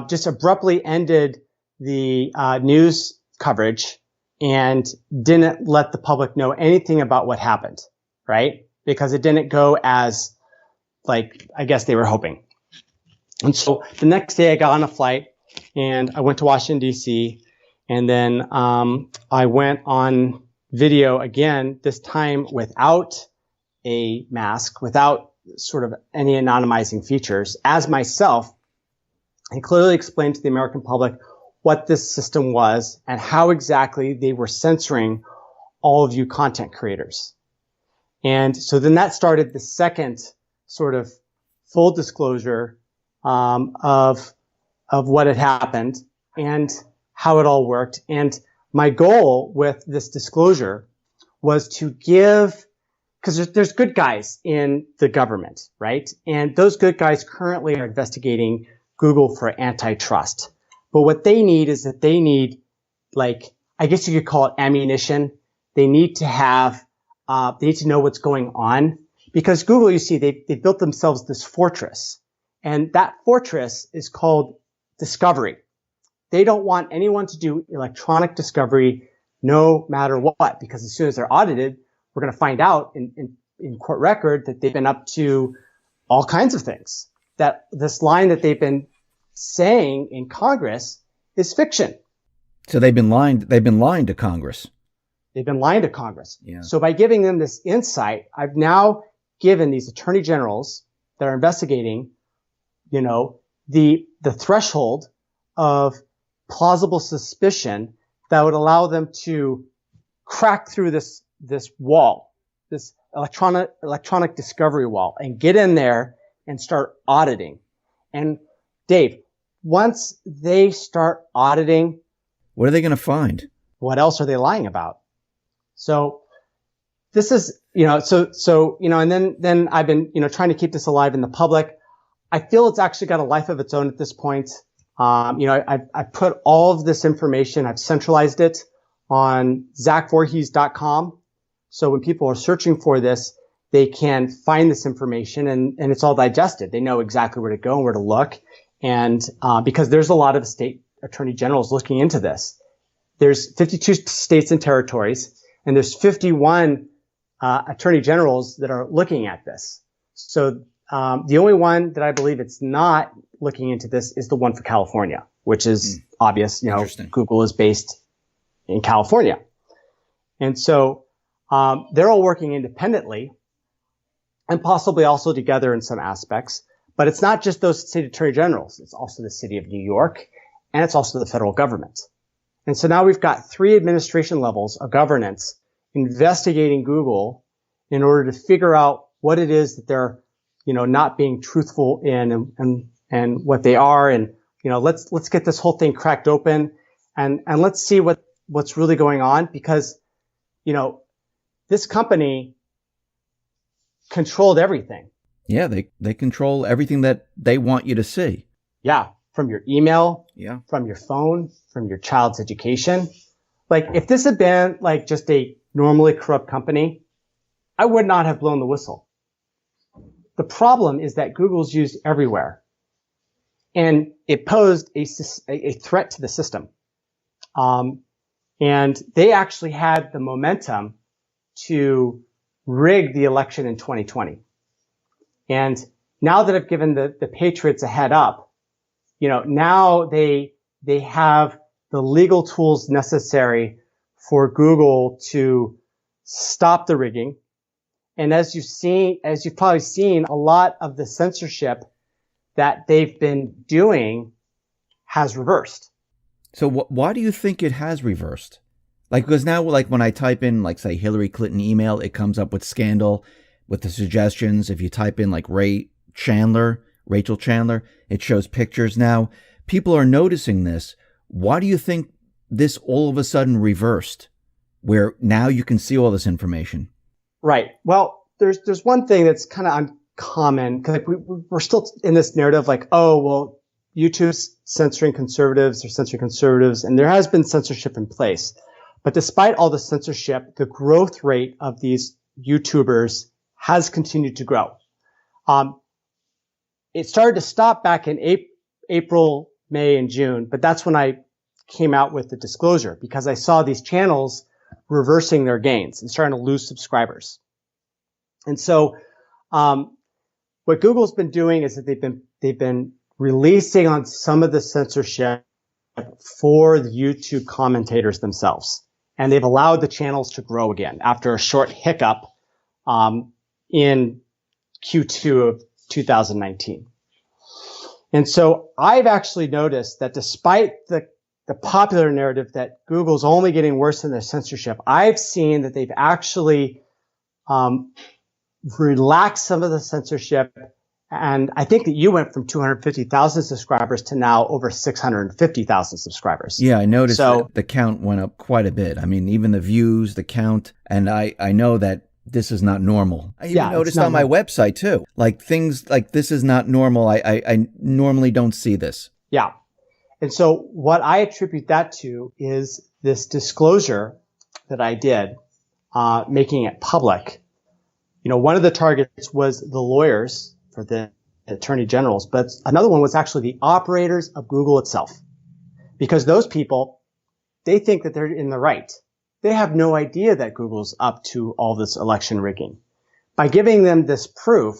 just abruptly ended the news coverage and didn't let the public know anything about what happened, right? Because it didn't go as, I guess they were hoping. And so the next day I got on a flight and I went to Washington, D.C., And then I went on video again, this time without a mask, without sort of any anonymizing features, as myself, and clearly explained to the American public what this system was and how exactly they were censoring all of you content creators. And so then that started the second sort of full disclosure of what had happened and how it all worked. And my goal with this disclosure was to give, because there's good guys in the government, right? And those good guys currently are investigating Google for antitrust. But what they need is that they need, like, I guess you could call it ammunition. They need to have, they need to know what's going on. Because Google, you see, they built themselves this fortress. And that fortress is called discovery. They don't want anyone to do electronic discovery no matter what, because as soon as they're audited, we're going to find out in court record that they've been up to all kinds of things. That this line that they've been saying in Congress is fiction. So they've been lying to Congress. They've been lying to Congress. Yeah. So by giving them this insight, I've now given these attorney generals that are investigating, the threshold of plausible suspicion that would allow them to crack through this wall, this electronic discovery wall, and get in there and start auditing. And Dave, once they start auditing, what are they going to find? What else are they lying about? So this is, and then I've been, trying to keep this alive in the public. I feel it's actually got a life of its own at this point. I put all of this information, I've centralized it on zachvorhees.com. So when people are searching for this, they can find this information and it's all digested. They know exactly where to go and where to look. And, because there's a lot of state attorney generals looking into this. There's 52 states and territories, and there's 51, attorney generals that are looking at this. So, the only one that I believe it's not looking into this is the one for California, which is obvious. Google is based in California. And so, they're all working independently and possibly also together in some aspects. But it's not just those state attorney generals. It's also the city of New York, and it's also the federal government. And so now we've got 3 administration levels of governance investigating Google in order to figure out what it is that they're, not being truthful in and what they are. And, let's get this whole thing cracked open and let's see what's really going on, because, this company controlled everything. Yeah, they control everything that they want you to see. Yeah, from your email, yeah, from your phone, from your child's education. Like, if this had been like just a normally corrupt company, I would not have blown the whistle. The problem is that Google's used everywhere, and it posed a threat to the system. And they actually had the momentum to rig the election in 2020. And now that I've given the Patriots a head up, now they have the legal tools necessary for Google to stop the rigging. And as you've probably seen, a lot of the censorship that they've been doing has reversed. So why do you think it has reversed? Like, because now, like, when I type in, like, say, Hillary Clinton email, it comes up with scandal with the suggestions. If you type in, like, Rachel Chandler, it shows pictures now. People are noticing this. Why do you think this all of a sudden reversed, where now you can see all this information? Right. Well, there's one thing that's kind of uncommon, because we're still in this narrative like, oh, well, YouTube's censoring conservatives, they're censoring conservatives, and there has been censorship in place. But despite all the censorship, the growth rate of these YouTubers has continued to grow. It started to stop back in April, May, and June, but that's when I came out with the disclosure, because I saw these channels reversing their gains and starting to lose subscribers. And so, what Google's been doing is that they've been releasing on some of the censorship for the YouTube commentators themselves. And they've allowed the channels to grow again after a short hiccup in Q2 of 2019. And so I've actually noticed that despite the popular narrative that Google's only getting worse in their censorship, I've seen that they've actually relaxed some of the censorship. And I think that you went from 250,000 subscribers to now over 650,000 subscribers. Yeah, I noticed that the count went up quite a bit. I mean, even the views, the count, and I know that this is not normal. I even noticed on my website too, like things like this is not normal. I normally don't see this. Yeah. And so what I attribute that to is this disclosure that I did, making it public. You know, one of the targets was the lawyers for the attorney generals, but another one was actually the operators of Google itself. Because those people, they think that they're in the right. They have no idea that Google's up to all this election rigging. By giving them this proof,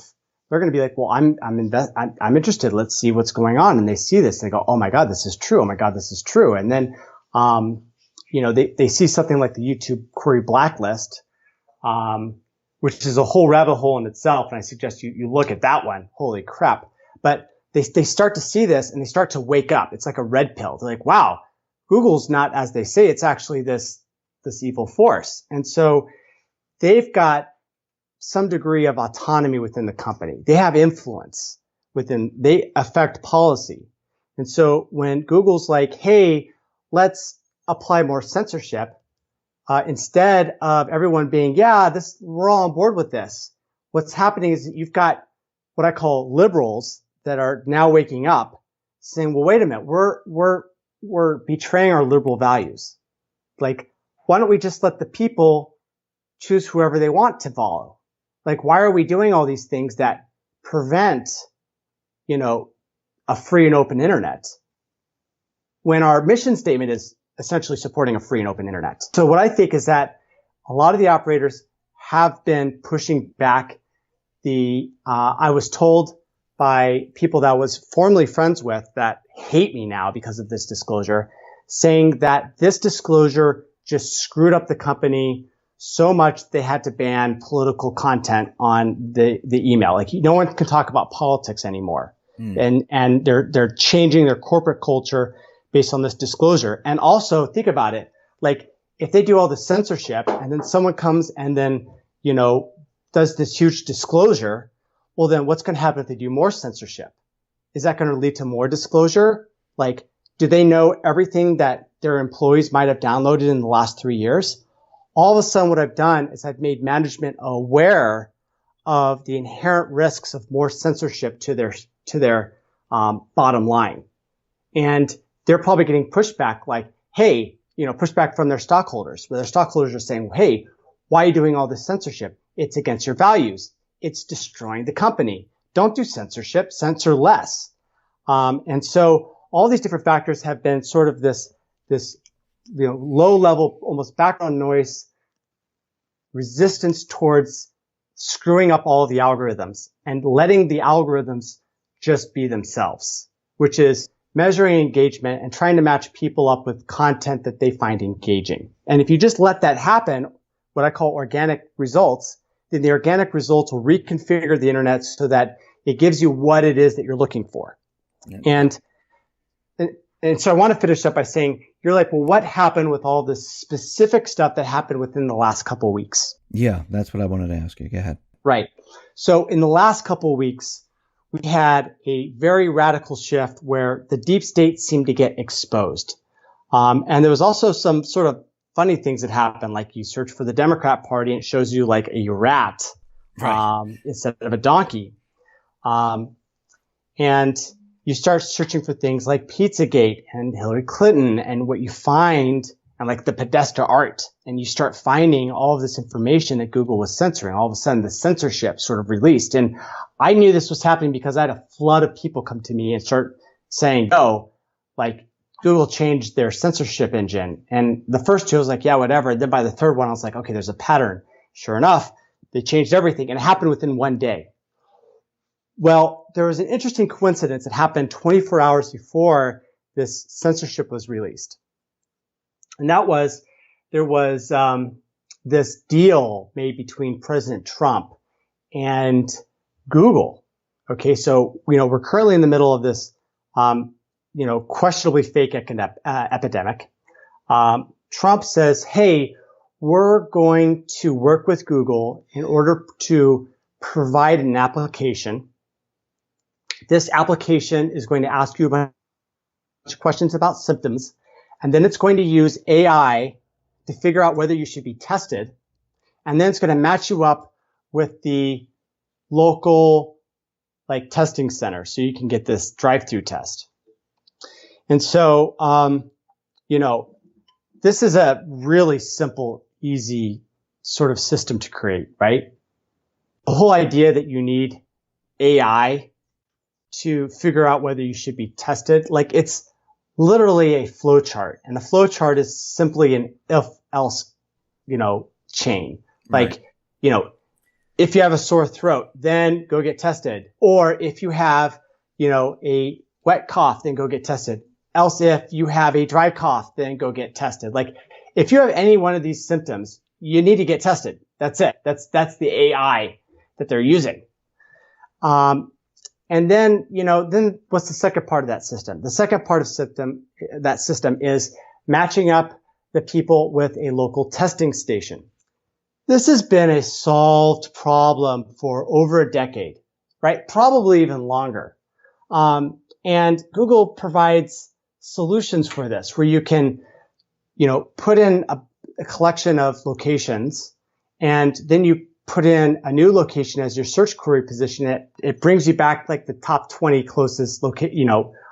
they're going to be like, well, I'm interested. Let's see what's going on. And they see this and they go, oh my God, this is true. Oh my God, this is true. And then, you know, they see something like the YouTube query blacklist, which is a whole rabbit hole in itself. And I suggest you look at that one. Holy crap. But they start to see this and they start to wake up. It's like a red pill. They're like, wow, Google's not as they say. It's actually this evil force. And so they've got some degree of autonomy within the company. They have influence they affect policy. And so when Google's like, hey, let's apply more censorship, instead of everyone being, yeah, we're all on board with this. What's happening is that you've got what I call liberals that are now waking up saying, well, wait a minute, we're betraying our liberal values. Like, why don't we just let the people choose whoever they want to follow? Like, why are we doing all these things that prevent, you know, a free and open internet when our mission statement is essentially supporting a free and open internet? So what I think is that a lot of the operators have been pushing back I was told by people that I was formerly friends with that hate me now because of this disclosure, saying that this disclosure just screwed up the company so much they had to ban political content on the email. Like, no one can talk about politics anymore. And they're changing their corporate culture based on this disclosure. And also think about it. Like, if they do all the censorship and then someone comes and then, you know, does this huge disclosure, well, then what's going to happen if they do more censorship? Is that going to lead to more disclosure? Like, do they know everything that their employees might have downloaded in the last 3 years? All of a sudden, what I've done is I've made management aware of the inherent risks of more censorship to their bottom line. And they're probably getting pushback like, hey, you know, pushback from their stockholders, where their stockholders are saying, hey, why are you doing all this censorship? It's against your values. It's destroying the company. Don't do censorship, censor less. And so all these different factors have been sort of this, you know, low level, almost background noise resistance towards screwing up all of the algorithms and letting the algorithms just be themselves, which is measuring engagement and trying to match people up with content that they find engaging. And if you just let that happen, what I call organic results, then the organic results will reconfigure the internet so that it gives you what it is that you're looking for. Yeah. And so I want to finish up by saying, you're like, well, what happened with all this specific stuff that happened within the last couple of weeks? Yeah, that's what I wanted to ask you. Go ahead. Right. So in the last couple of weeks, we had a very radical shift where the deep state seemed to get exposed. And there was also some sort of funny things that happened, like you search for the Democrat Party and it shows you like a rat, right, instead of a donkey. And you start searching for things like Pizzagate and Hillary Clinton and what you find, and like the Podesta art. And you start finding all of this information that Google was censoring. All of a sudden, the censorship sort of released. And I knew this was happening because I had a flood of people come to me and start saying, oh, like Google changed their censorship engine. And the first two, I was like, yeah, whatever. And then by the third one, I was like, okay, there's a pattern. Sure enough, they changed everything. And it happened within one day. Well, there was an interesting coincidence that happened 24 hours before this censorship was released. And that was, there was this deal made between President Trump and Google. Okay, so, we're currently in the middle of this, questionably fake epidemic. Trump says, hey, we're going to work with Google in order to provide an application. This application is going to ask you a bunch of questions about symptoms, and then it's going to use AI to figure out whether you should be tested. And then it's going to match you up with the local testing center so you can get this drive-through test. And so, this is a really simple, easy sort of system to create, right? The whole idea that you need AI to figure out whether you should be tested, it's literally a flow chart. And a flow chart is simply an if-else, chain. Right. If you have a sore throat, then go get tested. Or if you have, a wet cough, then go get tested. Else, if you have a dry cough, then go get tested. If you have any one of these symptoms, you need to get tested. That's it. That's the AI that they're using. And then, then what's the second part of that system? The second part of that system is matching up the people with a local testing station. This has been a solved problem for over a decade, right? Probably even longer. And Google provides solutions for this where you can, put in a collection of locations, and then you put in a new location as your search query position. It brings you back the top 20 closest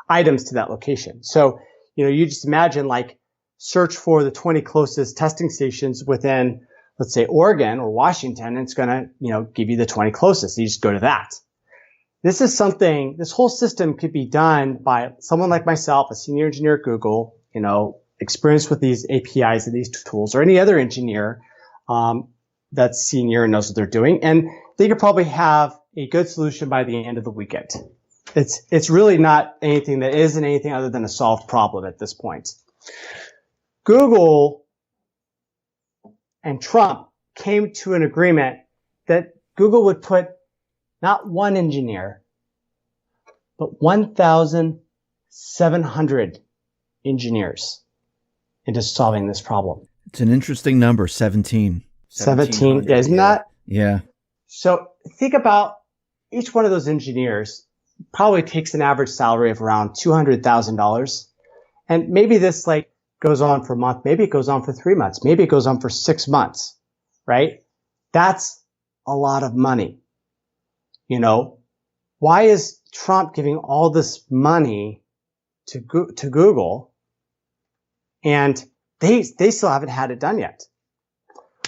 items to that location. So, you just imagine search for the 20 closest testing stations within, let's say, Oregon or Washington, and it's going to, give you the 20 closest. You just go to that. This whole system could be done by someone like myself, a senior engineer at Google, experienced with these APIs and these tools, or any other engineer that's senior and knows what they're doing. And they could probably have a good solution by the end of the weekend. It's really not anything that isn't anything other than a solved problem at this point. Google and Trump came to an agreement that Google would put not one engineer, but 1,700 engineers into solving this problem. It's an interesting number, 17. 17, yeah, isn't that? Yeah. So think about each one of those engineers probably takes an average salary of around $200,000. And maybe this goes on for a month. Maybe it goes on for 3 months. Maybe it goes on for 6 months, right? That's a lot of money. Why is Trump giving all this money to Google and they still haven't had it done yet?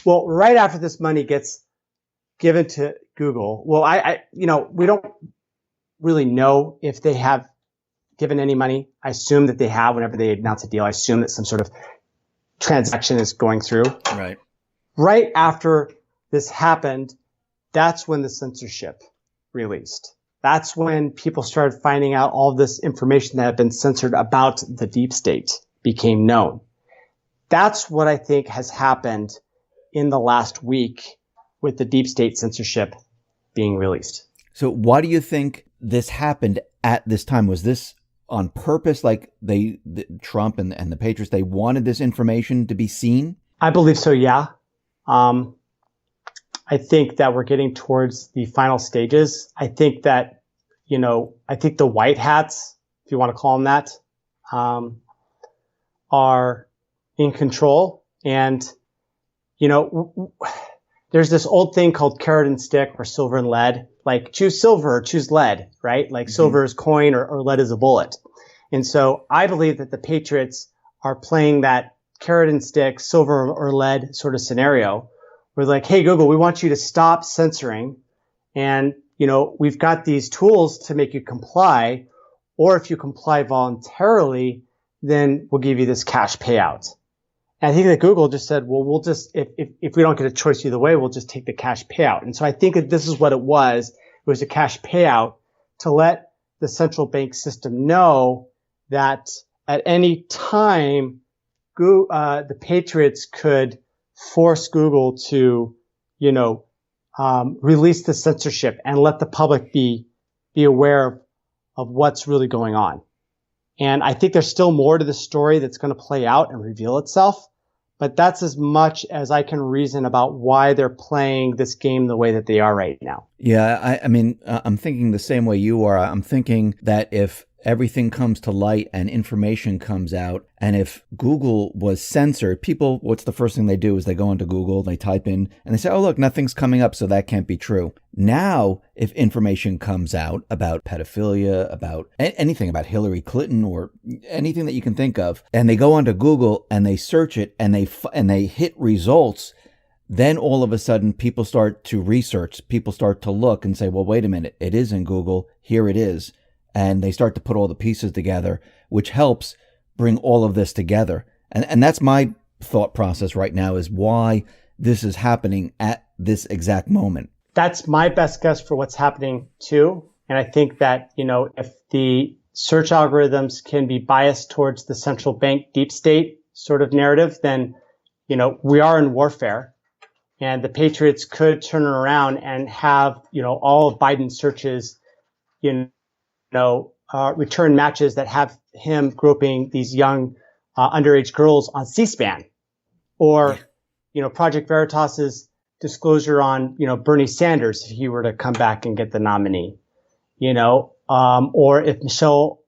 Well, right after this money gets given to Google, well, we don't really know if they have given any money. I assume that they have. Whenever they announce a deal, I assume that some sort of transaction is going through. Right. Right after this happened, that's when the censorship released. That's when people started finding out all this information that had been censored about the deep state became known. That's what I think has happened in the last week with the deep state censorship being released. So why do you think this happened at this time? Was this on purpose? Trump and the Patriots, they wanted this information to be seen? I believe so, yeah. I think that we're getting towards the final stages. I think that, I think the white hats, if you want to call them that, are in control. And, there's this old thing called carrot and stick or silver and lead. Choose silver or choose lead, right? Silver is coin or lead is a bullet. And so I believe that the Patriots are playing that carrot and stick, silver or lead sort of scenario. We're hey, Google, we want you to stop censoring. And, we've got these tools to make you comply. Or if you comply voluntarily, then we'll give you this cash payout. And I think that Google just said, well, we'll just, if we don't get a choice either way, we'll just take the cash payout. And so I think that this is what it was. It was a cash payout to let the central bank system know that at any time, the Patriots could force Google to, release the censorship and let the public be aware of what's really going on. And I think there's still more to the story that's going to play out and reveal itself. But that's as much as I can reason about why they're playing this game the way that they are right now. Yeah, I'm thinking the same way you are. I'm thinking that if everything comes to light and information comes out, and if Google was censored, people, what's the first thing they do is they go into Google, they type in, and they say, oh, look, nothing's coming up, so that can't be true. Now, if information comes out about pedophilia, about anything about Hillary Clinton or anything that you can think of, and they go onto Google and they search it and they hit results, then all of a sudden people start to research, people start to look and say, well, wait a minute, it is in Google, here it is. And they start to put all the pieces together, which helps bring all of this together. And that's my thought process right now, is why this is happening at this exact moment. That's my best guess for what's happening too. And I think that, if the search algorithms can be biased towards the central bank deep state sort of narrative, then, we are in warfare. And the Patriots could turn around and have, all of Biden's searches, return matches that have him groping these young underage girls on C-SPAN, or Project Veritas's disclosure on Bernie Sanders if he were to come back and get the nominee, or if Michelle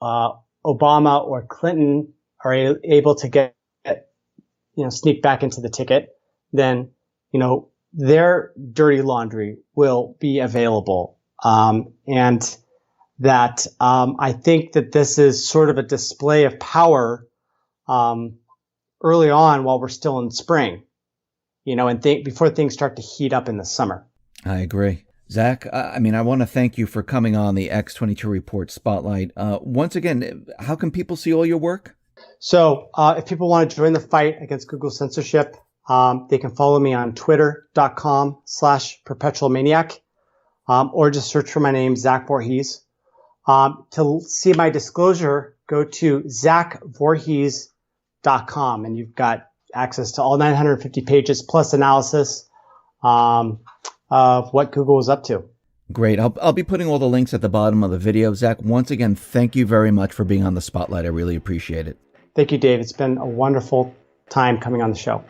Obama or Clinton are able to get sneak back into the ticket, then their dirty laundry will be available, and that I think that this is sort of a display of power early on while we're still in spring, and before things start to heat up in the summer. I agree. Zach, I want to thank you for coming on the X22 Report Spotlight. Once again, how can people see all your work? So if people want to join the fight against Google censorship, they can follow me on twitter.com/perpetualmaniac, or just search for my name, Zach Voorhees. To see my disclosure, go to zachvoorhees.com, and you've got access to all 950 pages plus analysis of what Google is up to. Great. I'll be putting all the links at the bottom of the video. Zach, once again, thank you very much for being on the Spotlight. I really appreciate it. Thank you, Dave. It's been a wonderful time coming on the show.